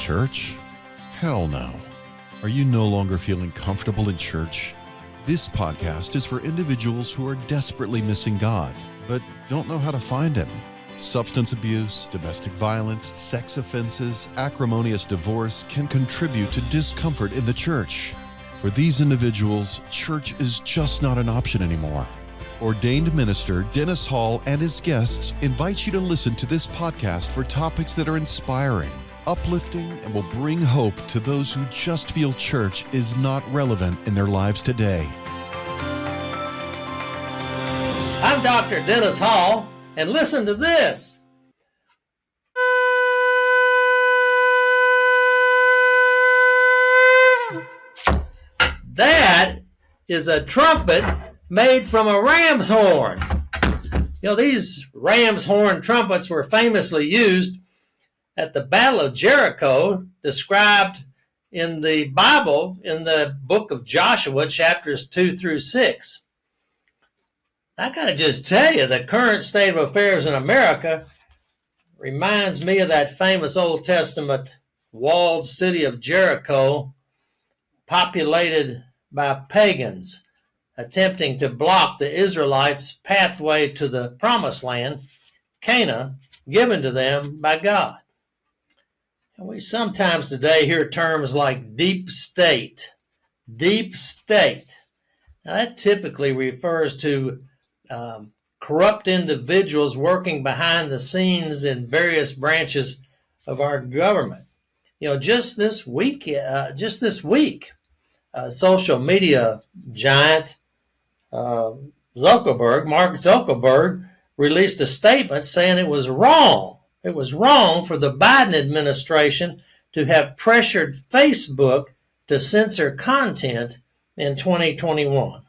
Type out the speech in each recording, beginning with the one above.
church? Hell no. Are you no longer feeling comfortable in church? This podcast is for individuals who are desperately missing God, but don't know how to find Him. Substance abuse, domestic violence, sex offenses, acrimonious divorce can contribute to discomfort in the church. For these individuals, church is just not an option anymore. Ordained minister Dennis Hall and his guests invite you to listen to this podcast for topics that are inspiring, uplifting, and will bring hope to those who just feel church is not relevant in their lives today. I'm Dr. Dennis Hall, and listen to this. That is a trumpet made from a ram's horn. You know, these ram's horn trumpets were famously used at the Battle of Jericho, described in the Bible in the book of Joshua, chapters 2 through 6. I got to just tell you, the current state of affairs in America reminds me of that famous Old Testament walled city of Jericho, populated by pagans, attempting to block the Israelites' pathway to the promised land, Canaan, given to them by God. And we sometimes today hear terms like deep state, deep state. Now that typically refers to corrupt individuals working behind the scenes in various branches of our government. You know, just this week, social media giant Mark Zuckerberg, released a statement saying it was wrong. It was wrong for the Biden administration to have pressured Facebook to censor content in 2021.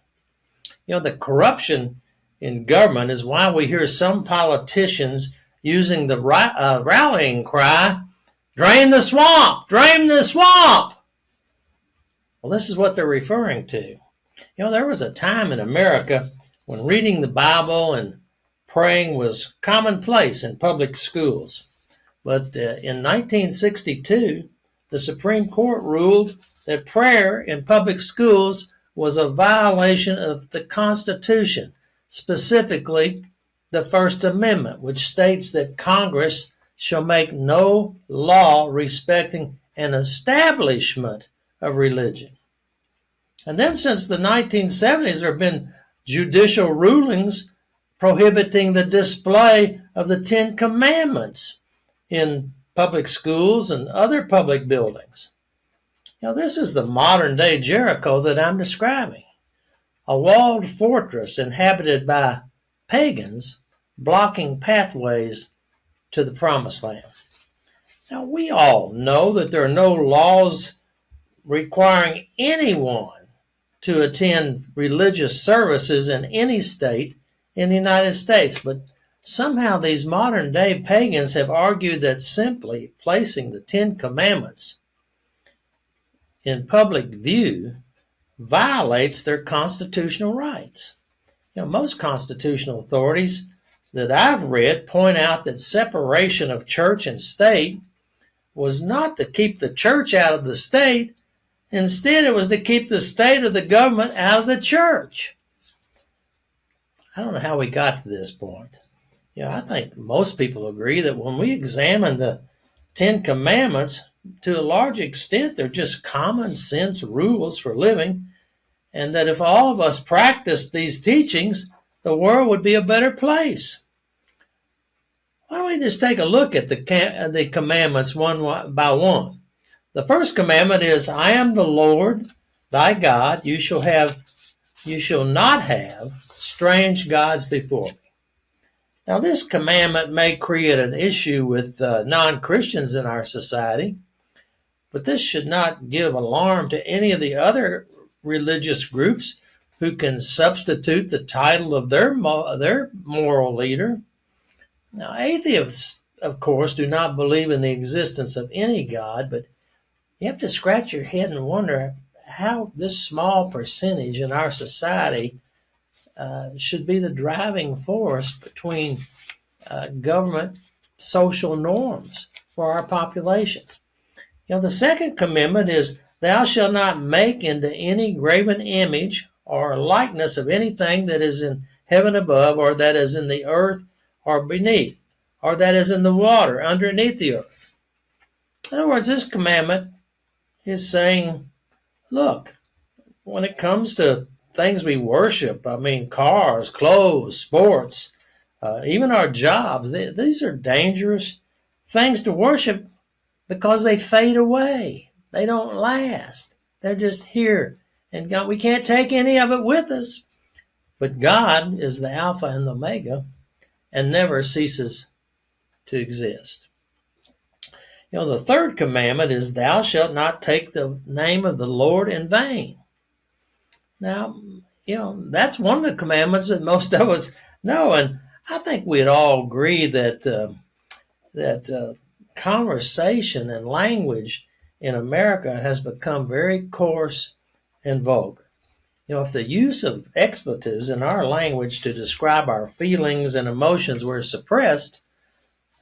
You know, the corruption in government is why we hear some politicians using the rallying cry, "Drain the swamp, drain the swamp." Well, this is what they're referring to. You know, there was a time in America when reading the Bible and praying was commonplace in public schools. But in 1962, the Supreme Court ruled that prayer in public schools was a violation of the Constitution, specifically the First Amendment, which states that Congress shall make no law respecting an establishment of religion. And then since the 1970s, there have been judicial rulings prohibiting the display of the Ten Commandments in public schools and other public buildings. You know, this is the modern day Jericho that I'm describing, a walled fortress inhabited by pagans blocking pathways to the promised land. Now, we all know that there are no laws requiring anyone to attend religious services in any state in the United States, but somehow these modern day pagans have argued that simply placing the Ten Commandments in public view violates their constitutional rights. You know, most constitutional authorities that I've read point out that separation of church and state was not to keep the church out of the state. Instead, it was to keep the state or the government out of the church. I don't know how we got to this point. You know, I think most people agree that when we examine the Ten Commandments, to a large extent, they're just common sense rules for living, and that if all of us practiced these teachings, the world would be a better place. Why don't we just take a look at the commandments one by one? The first commandment is, "I am the Lord thy God. You shall not have strange gods before me." Now, this commandment may create an issue with non-Christians in our society, but this should not give alarm to any of the other religious groups who can substitute the title of their moral leader. Now, atheists, of course, do not believe in the existence of any God, but you have to scratch your head and wonder how this small percentage in our society should be the driving force between government social norms for our populations. The second commandment is, thou shalt not make into any graven image or likeness of anything that is in heaven above, or that is in the earth or beneath, or that is in the water underneath the earth. In other words, this commandment is saying, look, when it comes to things we worship, cars, clothes, sports, even our jobs, these are dangerous things to worship because they fade away. They don't last. They're just here. And God, we can't take any of it with us. But God is the Alpha and the Omega and never ceases to exist. The third commandment is, thou shalt not take the name of the Lord in vain. Now, that's one of the commandments that most of us know. And I think we'd all agree that conversation and language in America has become very coarse and vulgar. If the use of expletives in our language to describe our feelings and emotions were suppressed,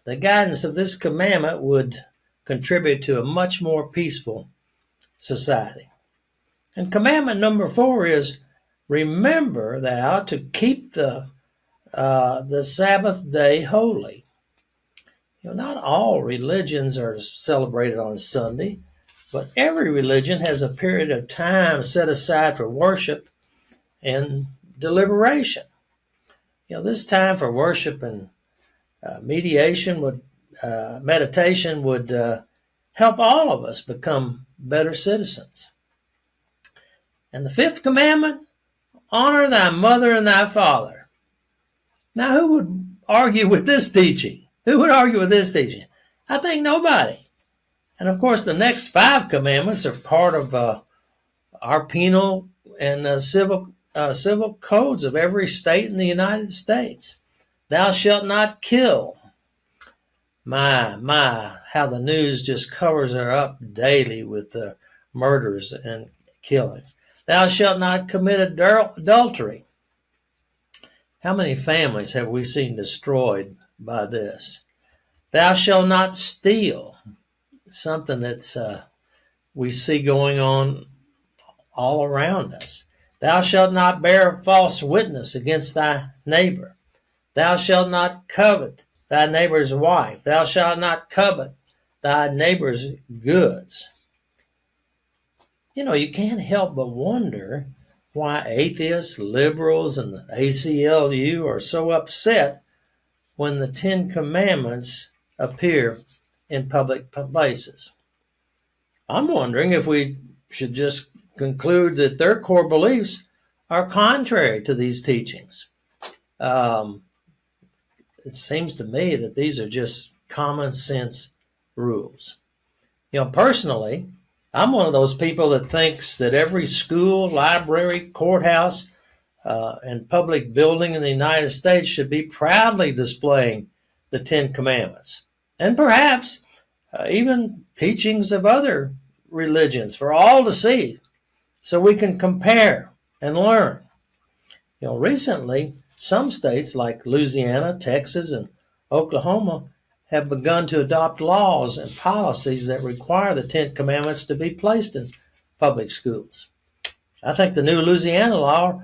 the guidance of this commandment would contribute to a much more peaceful society. And commandment number 4 is, remember thou to keep the Sabbath day holy. Not all religions are celebrated on Sunday, but every religion has a period of time set aside for worship and deliberation. This time for worship and meditation meditation would help all of us become better citizens. And the 5th commandment, honor thy mother and thy father. Now, who would argue with this teaching? I think nobody. And of course, the next 5 commandments are part of our penal and civil codes of every state in the United States. Thou shalt not kill. My, how the news just covers her up daily with the murders and killings. Thou shalt not commit adultery. How many families have we seen destroyed by this? Thou shalt not steal. Something that's we see going on all around us. Thou shalt not bear false witness against thy neighbor. Thou shalt not covet thy neighbor's wife. Thou shalt not covet thy neighbor's goods. You can't help but wonder why atheists, liberals, and the ACLU are so upset when the 10 Commandments appear in public places. I'm wondering if we should just conclude that their core beliefs are contrary to these teachings. It seems to me that these are just common sense rules. Personally, I'm one of those people that thinks that every school, library, courthouse, and public building in the United States should be proudly displaying the 10 Commandments, and perhaps even teachings of other religions for all to see, so we can compare and learn. Recently, some states like Louisiana, Texas, and Oklahoma have begun to adopt laws and policies that require the 10 Commandments to be placed in public schools. I think the new Louisiana law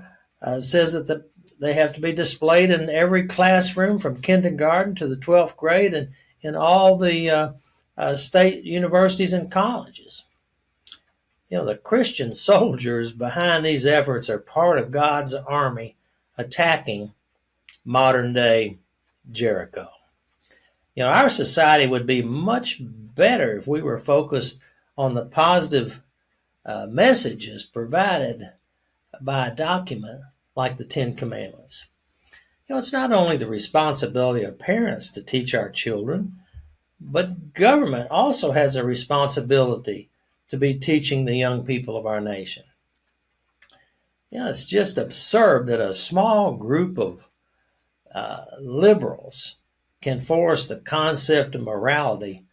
says that they have to be displayed in every classroom from kindergarten to the 12th grade and in all the state universities and colleges. The Christian soldiers behind these efforts are part of God's army attacking modern-day Jericho. Our society would be much better if we were focused on the positive messages provided by a document like the 10 Commandments. It's not only the responsibility of parents to teach our children, but government also has a responsibility to be teaching the young people of our nation. It's just absurd that a small group of liberals can force the concept of morality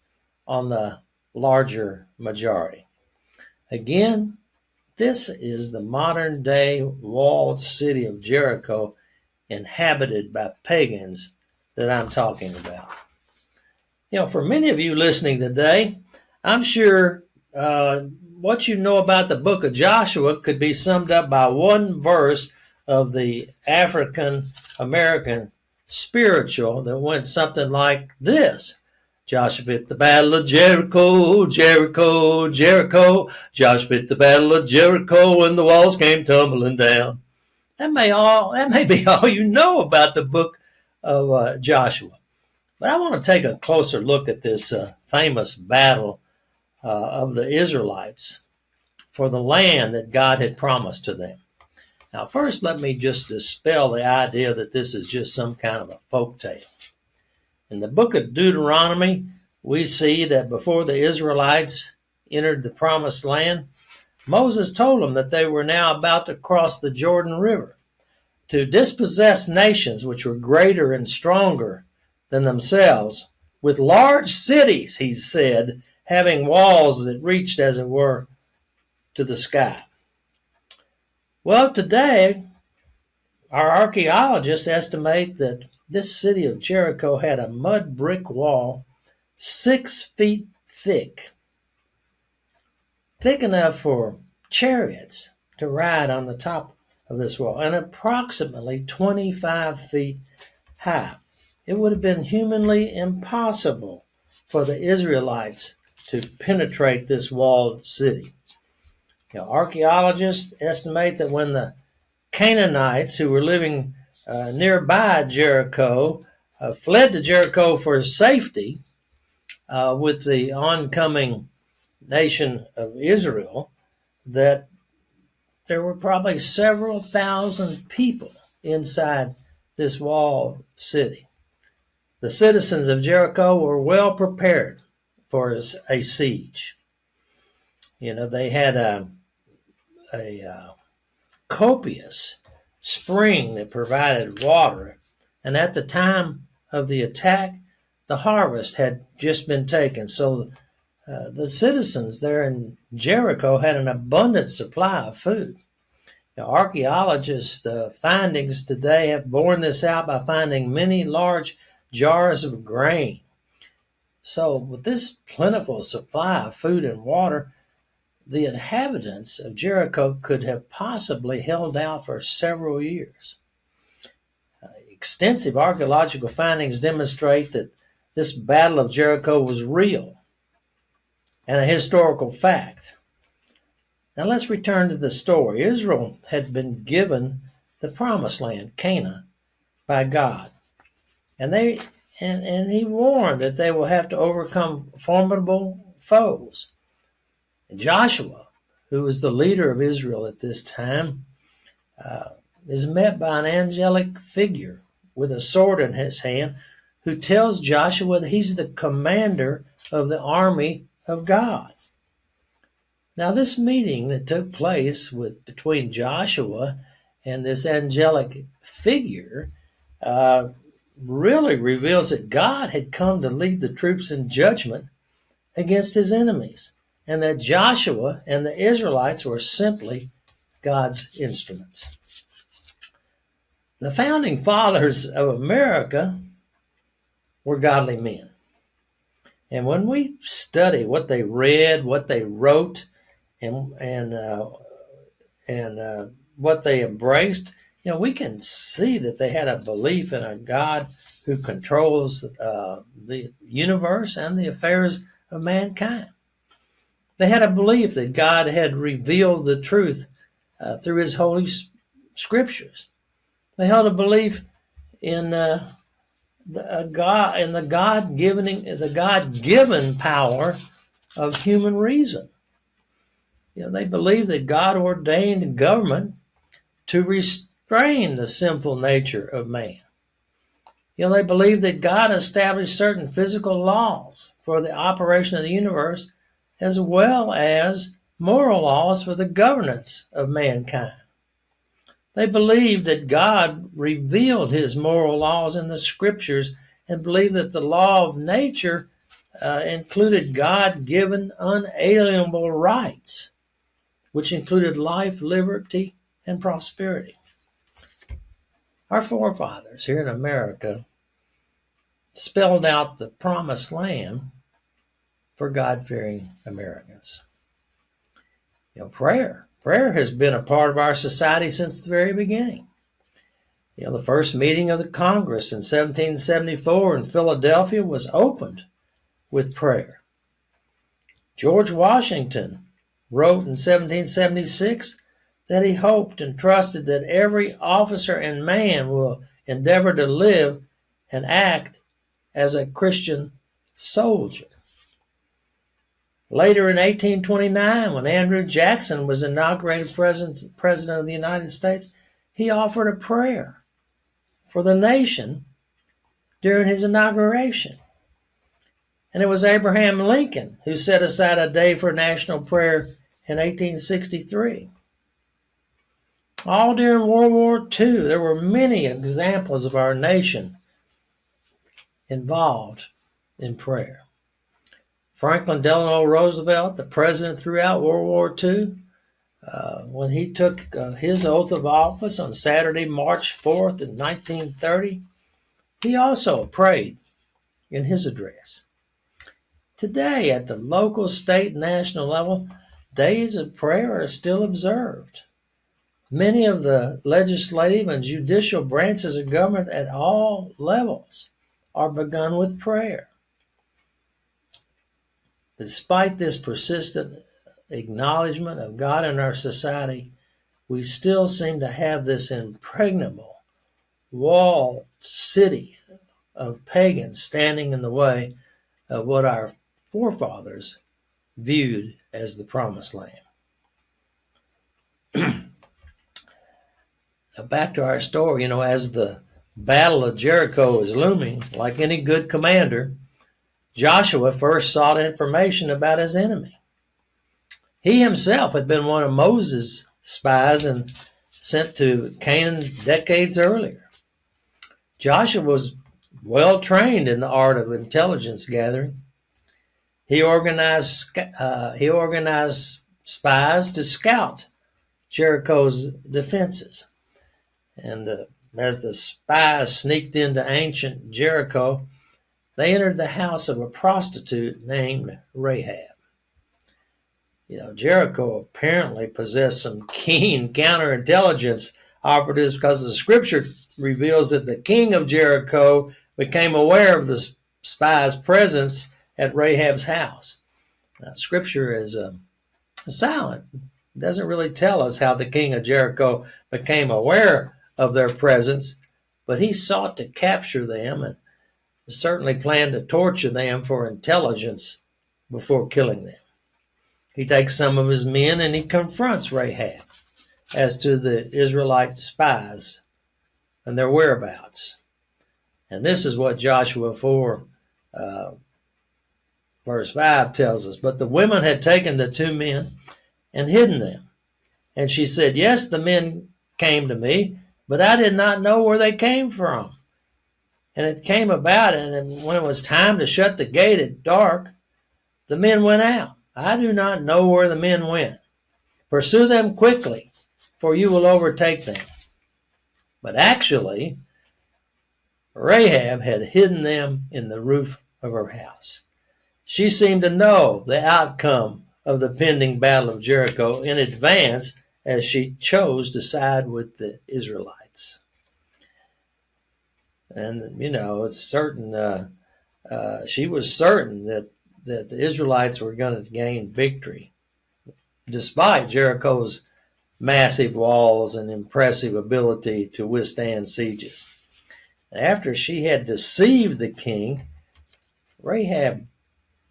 on the larger majority. Again, this is the modern-day walled city of Jericho, inhabited by pagans, that I'm talking about. For many of you listening today, I'm sure what you know about the book of Joshua could be summed up by one verse of the African American spiritual that went something like this. Joshua at the battle of Jericho, Jericho, Jericho. Joshua at the battle of Jericho, and the walls came tumbling down. That may be all you know about the book of Joshua. But I want to take a closer look at this famous battle of the Israelites for the land that God had promised to them. Now, first, let me just dispel the idea that this is just some kind of a folk tale. In the book of Deuteronomy, we see that before the Israelites entered the promised land, Moses told them that they were now about to cross the Jordan River to dispossess nations which were greater and stronger than themselves, with large cities, he said, having walls that reached, as it were, to the sky. Well, today, our archaeologists estimate that this city of Jericho had a mud brick wall 6 feet thick enough for chariots to ride on the top of this wall, and approximately 25 feet high. It would have been humanly impossible for the Israelites to penetrate this walled city. Archaeologists estimate that when the Canaanites, who were living nearby Jericho, fled to Jericho for safety with the oncoming nation of Israel, that there were probably several thousand people inside this walled city. The citizens of Jericho were well prepared for a siege. They had a copious spring that provided water, and at the time of the attack, the harvest had just been taken. So the citizens there in Jericho had an abundant supply of food. Archaeologists' findings today have borne this out by finding many large jars of grain. So with this plentiful supply of food and water, the inhabitants of Jericho could have possibly held out for several years. Extensive archaeological findings demonstrate that this battle of Jericho was real and a historical fact. Now let's return to the story. Israel had been given the promised land, Canaan, by God. And he warned that they will have to overcome formidable foes. And Joshua, who was the leader of Israel at this time, is met by an angelic figure with a sword in his hand, who tells Joshua that he's the commander of the army of God. Now, this meeting that took place between Joshua and this angelic figure really reveals that God had come to lead the troops in judgment against his enemies, and that Joshua and the Israelites were simply God's instruments. The founding fathers of America were godly men. And when we study what they read, what they wrote, and what they embraced, we can see that they had a belief in a God who controls the universe and the affairs of mankind. They had a belief that God had revealed the truth through his holy scriptures. They held a belief in the God-given power of human reason. They believed that God ordained government to restrain the sinful nature of man. They believed that God established certain physical laws for the operation of the universe, as well as moral laws for the governance of mankind. They believed that God revealed his moral laws in the scriptures, and believed that the law of nature included God-given unalienable rights, which included life, liberty, and prosperity. Our forefathers here in America spelled out the promised land for God-fearing Americans. Prayer has been a part of our society since the very beginning. The first meeting of the Congress in 1774 in Philadelphia was opened with prayer. George Washington wrote in 1776 that he hoped and trusted that every officer and man will endeavor to live and act as a Christian soldier. Later in 1829, when Andrew Jackson was inaugurated President of the United States, he offered a prayer for the nation during his inauguration. And it was Abraham Lincoln who set aside a day for national prayer in 1863. All during World War II, there were many examples of our nation involved in prayer. Franklin Delano Roosevelt, the president throughout World War II, when he took his oath of office on Saturday, March 4th in 1930, he also prayed in his address. Today, at the local, state, and national level, days of prayer are still observed. Many of the legislative and judicial branches of government at all levels are begun with prayer. Despite this persistent acknowledgement of God in our society, we still seem to have this impregnable walled city of pagans standing in the way of what our forefathers viewed as the promised land. Now back to our story, as the Battle of Jericho is looming, like any good commander, Joshua first sought information about his enemy. He himself had been one of Moses' spies and sent to Canaan decades earlier. Joshua was well trained in the art of intelligence gathering. He organized spies to scout Jericho's defenses. And as the spies sneaked into ancient Jericho, they entered the house of a prostitute named Rahab. Jericho apparently possessed some keen counterintelligence operatives because the scripture reveals that the king of Jericho became aware of the spy's presence at Rahab's house. Now, scripture is silent. It doesn't really tell us how the king of Jericho became aware of their presence, but he sought to capture them and certainly planned to torture them for intelligence before killing them. He takes some of his men and he confronts Rahab as to the Israelite spies and their whereabouts. And this is what Joshua 4, verse 5 tells us. But the women had taken the two men and hidden them. And she said, yes, the men came to me, but I did not know where they came from. And it came about, and when it was time to shut the gate at dark, the men went out. I do not know where the men went. Pursue them quickly, for you will overtake them. But actually, Rahab had hidden them in the roof of her house. She seemed to know the outcome of the pending battle of Jericho in advance, as she chose to side with the Israelites. And, it's certain, she was certain that the Israelites were going to gain victory, despite Jericho's massive walls and impressive ability to withstand sieges. After she had deceived the king, Rahab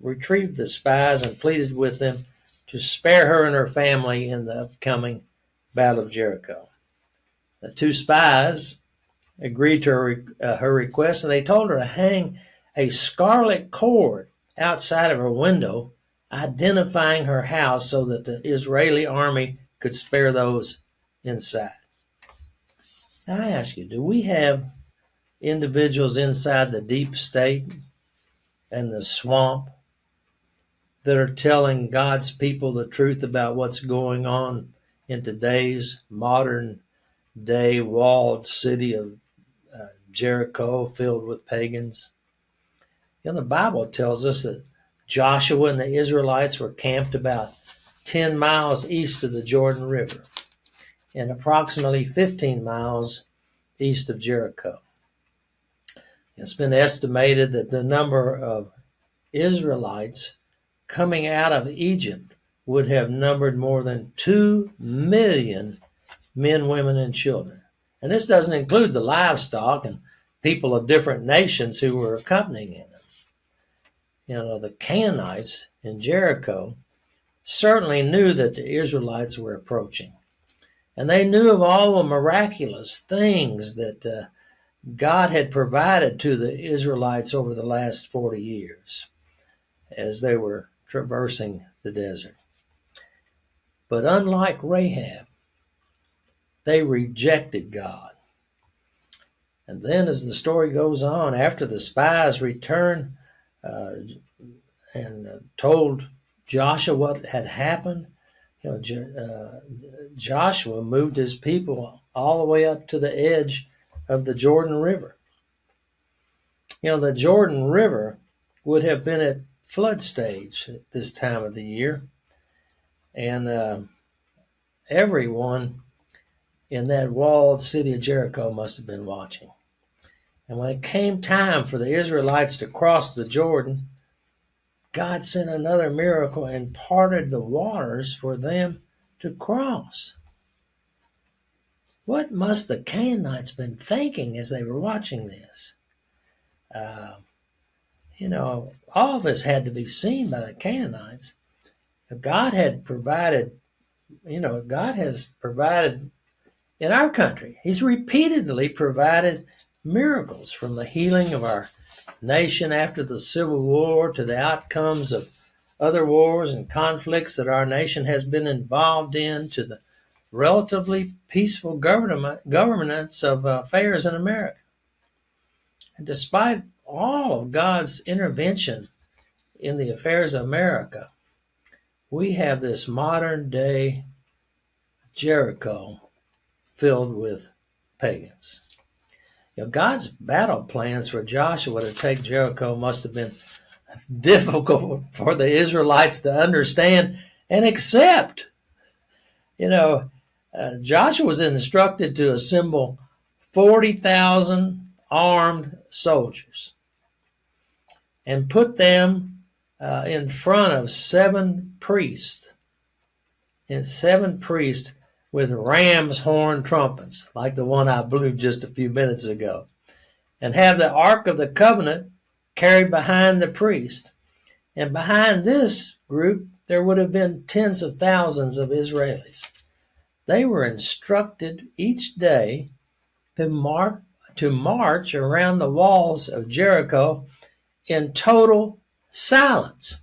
retrieved the spies and pleaded with them to spare her and her family in the upcoming Battle of Jericho. The two spies agreed to her request, and they told her to hang a scarlet cord outside of her window, identifying her house so that the Israeli army could spare those inside. Now I ask you, do we have individuals inside the deep state and the swamp that are telling God's people the truth about what's going on in today's modern day walled city of Jericho filled with pagans? The Bible tells us that Joshua and the Israelites were camped about 10 miles east of the Jordan River and approximately 15 miles east of Jericho. It's been estimated that the number of Israelites coming out of Egypt would have numbered more than 2 million men, women, and children. And this doesn't include the livestock and people of different nations who were accompanying them. The Canaanites in Jericho certainly knew that the Israelites were approaching. And they knew of all the miraculous things that God had provided to the Israelites over the last 40 years as they were traversing the desert. But unlike Rahab, they rejected God. And then as the story goes on, after the spies returned and told Joshua what had happened, Joshua moved his people all the way up to the edge of the Jordan River. The Jordan River would have been at flood stage at this time of the year, and everyone in that walled city of Jericho must have been watching. And when it came time for the Israelites to cross the Jordan, God sent another miracle and parted the waters for them to cross. What must the Canaanites been thinking as they were watching this? All of this had to be seen by the Canaanites. God had provided, God has provided in our country. He's repeatedly provided miracles, from the healing of our nation after the Civil War to the outcomes of other wars and conflicts that our nation has been involved in, to the relatively peaceful governance of affairs in America. And despite all of God's intervention in the affairs of America, we have this modern day Jericho filled with pagans. God's battle plans for Joshua to take Jericho must have been difficult for the Israelites to understand and accept. Joshua was instructed to assemble 40,000 armed soldiers and put them in front of 7 priests, with ram's horn trumpets, like the one I blew just a few minutes ago, and have the Ark of the Covenant carried behind the priest. And behind this group, there would have been tens of thousands of Israelis. They were instructed each day to march around the walls of Jericho in total silence.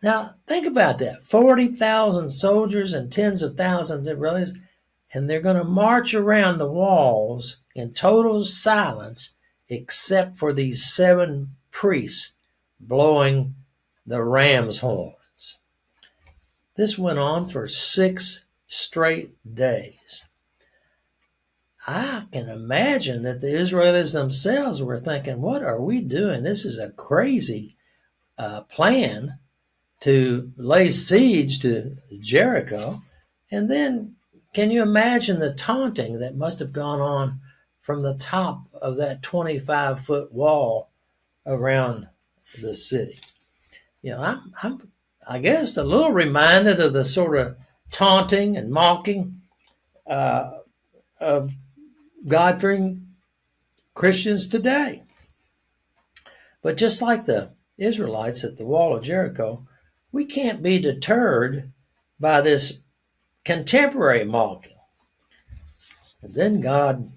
Now, think about that. 40,000 soldiers and tens of thousands of Israelis, and they're going to march around the walls in total silence, except for these 7 priests blowing the ram's horns. This went on for 6 straight days. I can imagine that the Israelis themselves were thinking, what are we doing? This is a crazy plan to lay siege to Jericho. And then can you imagine the taunting that must have gone on from the top of that 25-foot wall around the city? I'm I guess a little reminded of the sort of taunting and mocking of God-fearing Christians today. But just like the Israelites at the wall of Jericho, we can't be deterred by this contemporary mocking. And then God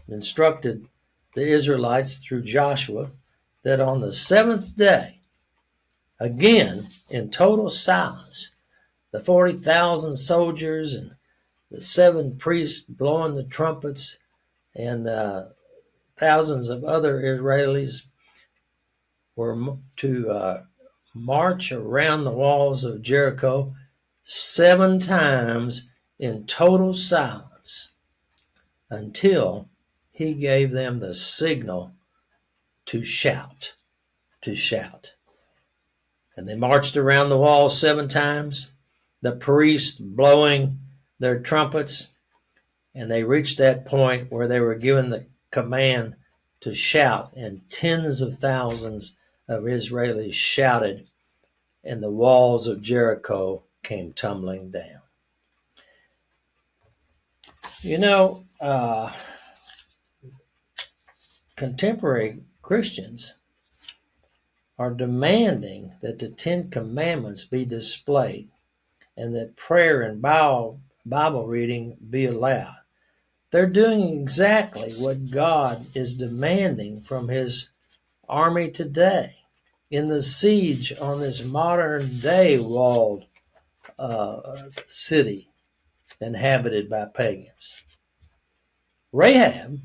instructed the Israelites through Joshua that on the 7th day, again in total silence, the 40,000 soldiers and the 7 priests blowing the trumpets and thousands of other Israelis were to march around the walls of Jericho 7 times in total silence until he gave them the signal to shout. And they marched around the wall 7 times, the priests blowing their trumpets, and they reached that point where they were given the command to shout, and tens of thousands of Israelis shouted, and the walls of Jericho came tumbling down. You know, contemporary Christians are demanding that the 10 Commandments be displayed and that prayer and Bible reading be allowed. They're doing exactly what God is demanding from his army today in the siege on this modern day walled city inhabited by pagans. Rahab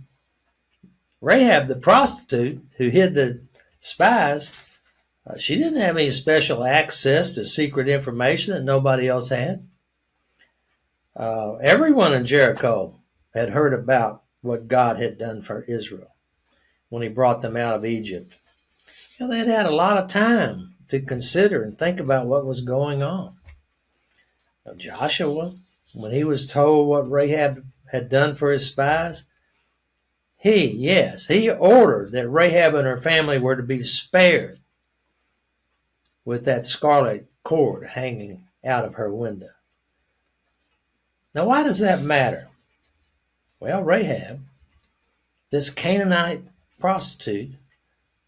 the prostitute who hid the spies, she didn't have any special access to secret information that nobody else had. Everyone in Jericho had heard about what God had done for Israel when he brought them out of Egypt. They had had a lot of time to consider and think about what was going on. Joshua, when he was told what Rahab had done for his spies, he ordered that Rahab and her family were to be spared with that scarlet cord hanging out of her window. Now, why does that matter? Well, Rahab, this Canaanite prostitute,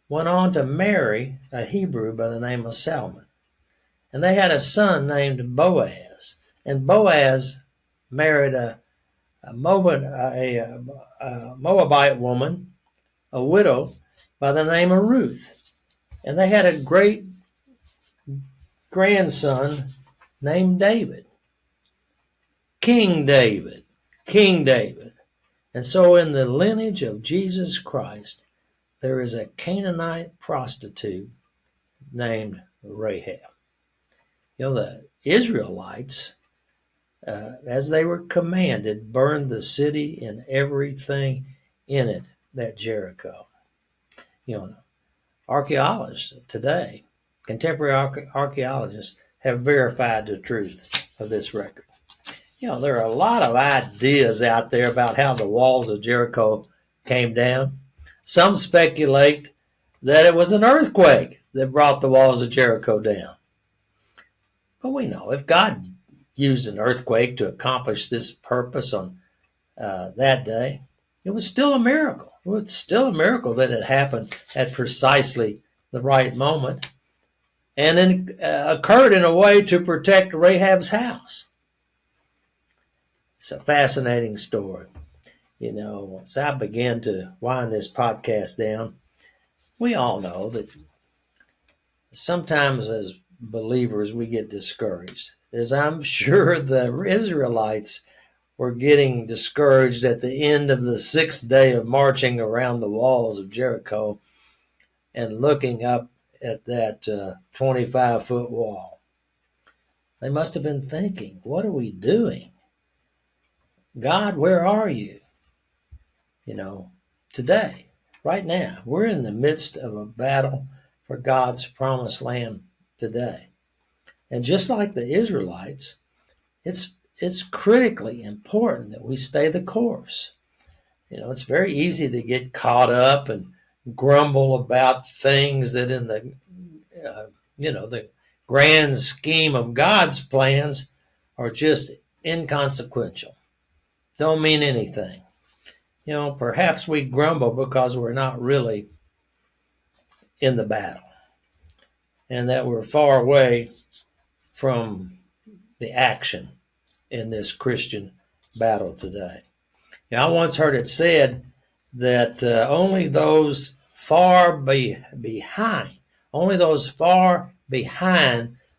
went on to marry a Hebrew by the name of Salmon. And they had a son named Boaz. And Boaz married a Moabite woman, a widow, by the name of Ruth. And they had a great grandson named David. King David. And so in the lineage of Jesus Christ, there is a Canaanite prostitute named Rahab. The Israelites, as they were commanded, burned the city and everything in it, that Jericho. Archaeologists today, contemporary archaeologists, have verified the truth of this record. There are a lot of ideas out there about how the walls of Jericho came down. Some speculate that it was an earthquake that brought the walls of Jericho down. But we know if God used an earthquake to accomplish this purpose on that day, it was still a miracle. It was still a miracle that it happened at precisely the right moment and then occurred in a way to protect Rahab's house. It's a fascinating story. As I began to wind this podcast down, we all know that sometimes as believers we get discouraged, as I'm sure the Israelites were getting discouraged at the end of the 6th day of marching around the walls of Jericho and looking up at that 25-foot wall. They must have been thinking, what are we doing? God, where are you? Today, right now, we're in the midst of a battle for God's promised land today. And just like the Israelites, it's critically important that we stay the course. It's very easy to get caught up and grumble about things that in the, the grand scheme of God's plans are just inconsequential. Don't mean anything. Perhaps we grumble because we're not really in the battle and that we're far away from the action in this Christian battle today. I once heard it said that only those far behind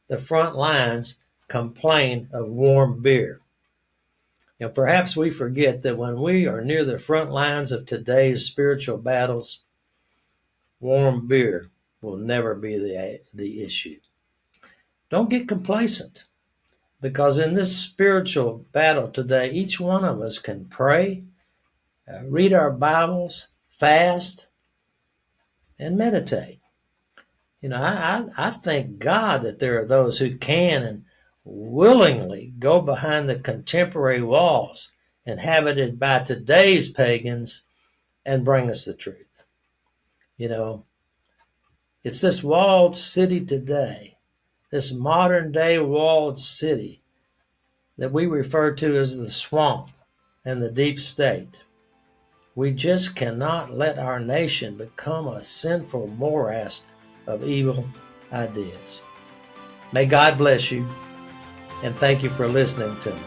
the front lines complain of warm beer. Perhaps we forget that when we are near the front lines of today's spiritual battles, warm beer will never be the issue. Don't get complacent, because in this spiritual battle today, each one of us can pray, read our Bibles, fast, and meditate. I thank God that there are those who can and willingly go behind the contemporary walls inhabited by today's pagans and bring us the truth. It's this walled city today, this modern day walled city that we refer to as the swamp and the deep state. We just cannot let our nation become a sinful morass of evil ideas. May God bless you, and thank you for listening to me.